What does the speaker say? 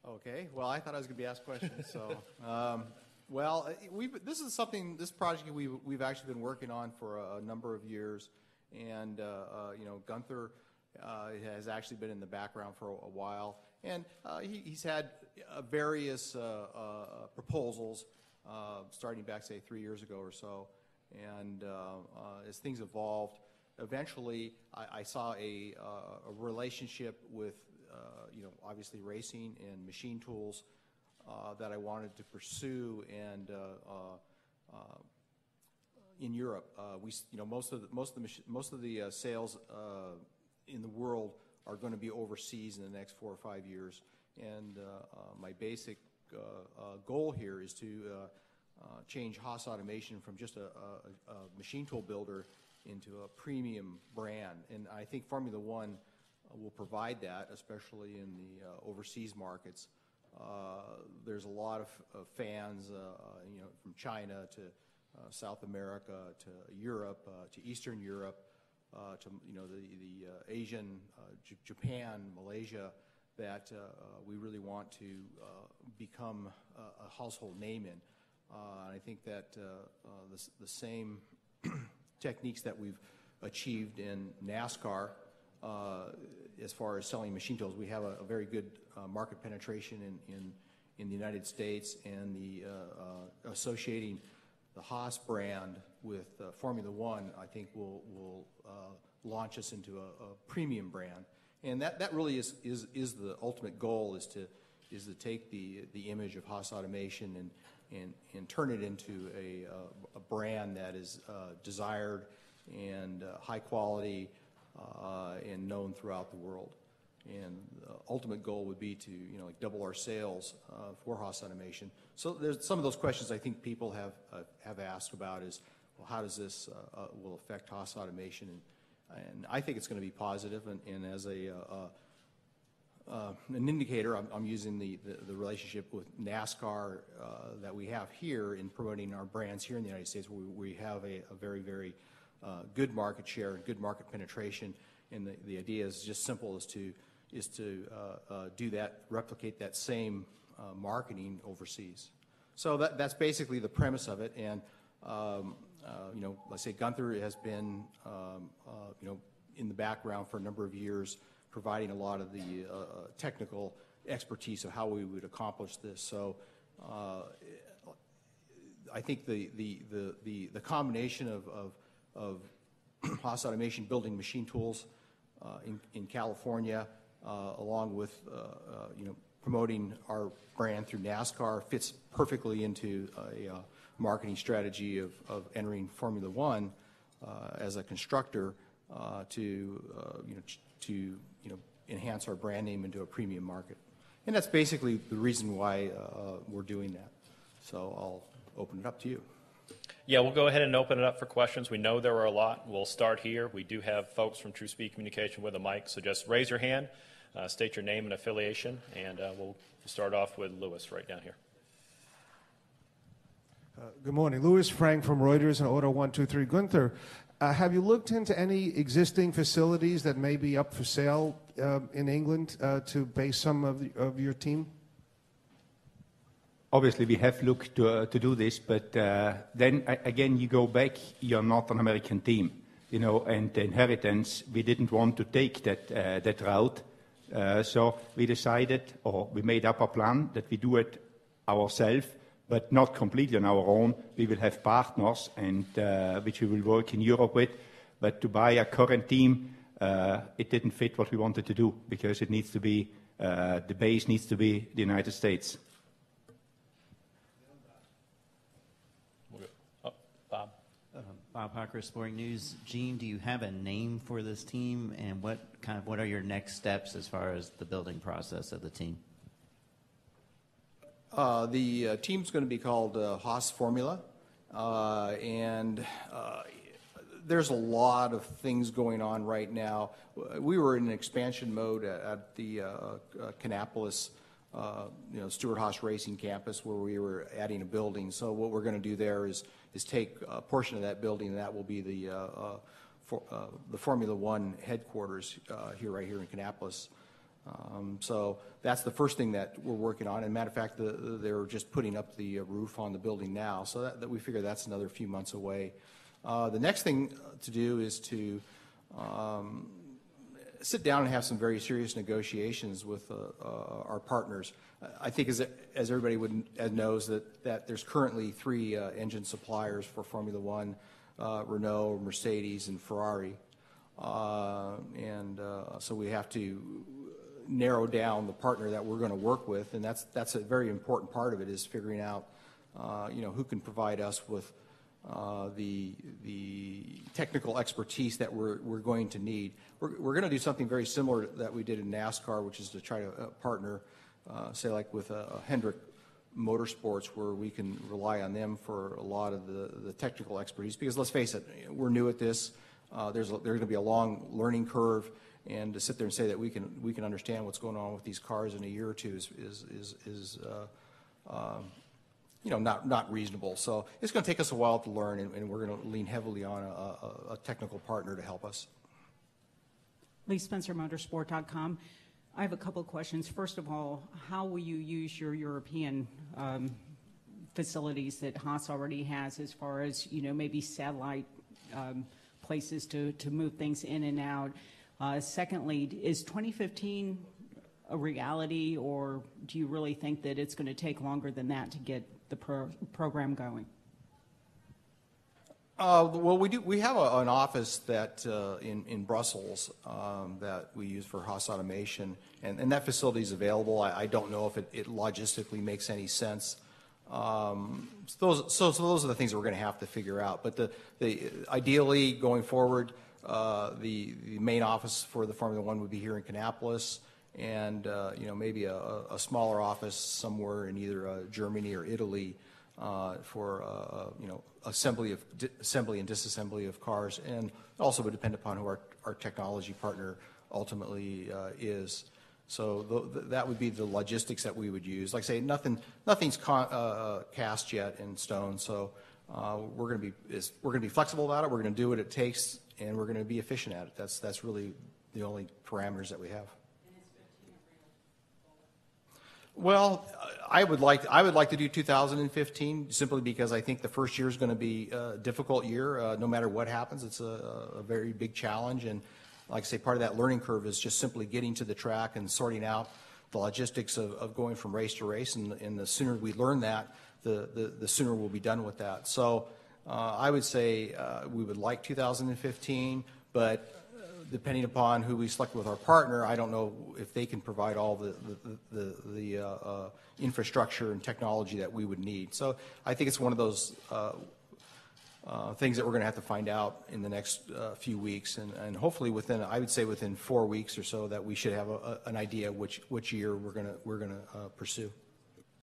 Okay. Well, I thought I was going to be asked questions. So, this project we've actually been working on for a number of years, and Gunther has actually been in the background for a while, and he's had various proposals starting back, say, 3 years ago or so, and as things evolved, eventually I saw a relationship with obviously racing and machine tools that I wanted to pursue, and in Europe, most of the sales in the world are going to be overseas in the next 4 or 5 years, and my basic goal here is to change Haas Automation from just a machine tool builder into a premium brand, and I think Formula One will provide that, especially in the overseas markets. There's a lot of fans, from China to South America to Europe to Eastern Europe to the Asian, Japan, Malaysia, that we really want to become a household name in. I think that the same techniques that we've achieved in NASCAR. As far as selling machine tools, we have a very good market penetration in the United States, and the associating the Haas brand with Formula One, I think will launch us into a premium brand, and that really is the ultimate goal, is to take the image of Haas Automation and turn it into a brand that is desired and high quality. And known throughout the world, and the ultimate goal would be to double our sales for Haas Automation. So there's some of those questions I think people have asked about is, well, how does this will affect Haas Automation, and I think it's going to be positive. And as an indicator, I'm using the relationship with NASCAR that we have here in promoting our brands here in the United States, where we have a very, very good market share and good market penetration, and the idea is just simple, is to do that, replicate that same marketing overseas. So that's basically the premise of it, and let's say Gunther has been in the background for a number of years, providing a lot of the technical expertise of how we would accomplish this. So I think the combination of Haas Automation building machine tools in California, along with promoting our brand through NASCAR, fits perfectly into a marketing strategy of entering Formula One as a constructor to enhance our brand name into a premium market, and that's basically the reason why we're doing that. So I'll open it up to you. Yeah, we'll go ahead and open it up for questions. We know there are a lot. We'll start here. We do have folks from True Speed Communication with a mic, so just raise your hand, state your name and affiliation, and we'll start off with Lewis right down here. Good morning. Louis Frank from Reuters and Auto 123. Gunther, have you looked into any existing facilities that may be up for sale in England to base some of your team? Obviously, we have looked to do this, but then again, you go back, you're not an American team, and the inheritance, we didn't want to take that route. So we decided, or we made up a plan that we do it ourselves, but not completely on our own. We will have partners, and which we will work in Europe with. But to buy a current team, it didn't fit what we wanted to do, because it needs to be, the base needs to be the United States. Bob Parker, Sporting News. Gene, do you have a name for this team, and what are your next steps as far as the building process of the team? The team's going to be called Haas Formula, and there's a lot of things going on right now. We were in expansion mode at the Kannapolis, Stewart Haas Racing campus, where we were adding a building. So what we're going to do there is take a portion of that building, and that will be the Formula One headquarters right here in Kannapolis. So that's the first thing that we're working on. And matter of fact, they're just putting up the roof on the building now. So that we figure that's another few months away. The next thing to do is to sit down and have some very serious negotiations with our partners. I think as everybody knows that there's currently 3 engine suppliers for Formula One, Renault, Mercedes, and Ferrari. So we have to narrow down the partner that we're going to work with, and that's a very important part of it, is figuring out who can provide us with the technical expertise that we're going to need. We're going to do something very similar that we did in NASCAR, which is to try to partner, say like with Hendrick Motorsports, where we can rely on them for a lot of the technical expertise. Because let's face it, we're new at this. There's going to be a long learning curve, and to sit there and say that we can understand what's going on with these cars in a year or two is not reasonable. So it's going to take us a while to learn, and we're going to lean heavily on a technical partner to help us. Lee Spencer, Motorsport.com. I have a couple of questions. First of all, how will you use your European facilities that Haas already has, as far as maybe satellite places to move things in and out? Secondly, is 2015 a reality, or do you really think that it's going to take longer than that to get the program going? Well, we have an office that in Brussels that we use for Haas Automation, and that facility is available. I don't know if it logistically makes any sense. So those are the things that we're going to have to figure out. But ideally going forward, the main office for the Formula One would be here in Kannapolis, and maybe a smaller office somewhere in either Germany or Italy for assembly and disassembly of cars, and also would depend upon who our technology partner ultimately is. So that would be the logistics that we would use. Like I say, nothing's cast yet in stone. So we're going to be flexible about it. We're going to do what it takes, and we're going to be efficient at it. That's really the only parameters that we have. Well, I would like to do 2015 simply because I think the first year is going to be a difficult year. No matter what happens, it's a very big challenge, and like I say, part of that learning curve is just simply getting to the track and sorting out the logistics of going from race to race. And the sooner we learn that, the sooner we'll be done with that. So I would say we would like 2015, but depending upon who we select with our partner, I don't know if they can provide all the infrastructure and technology that we would need. So I think it's one of those things that we're going to have to find out in the next few weeks, and hopefully I would say within 4 weeks or so, that we should have an idea which year we're going to pursue.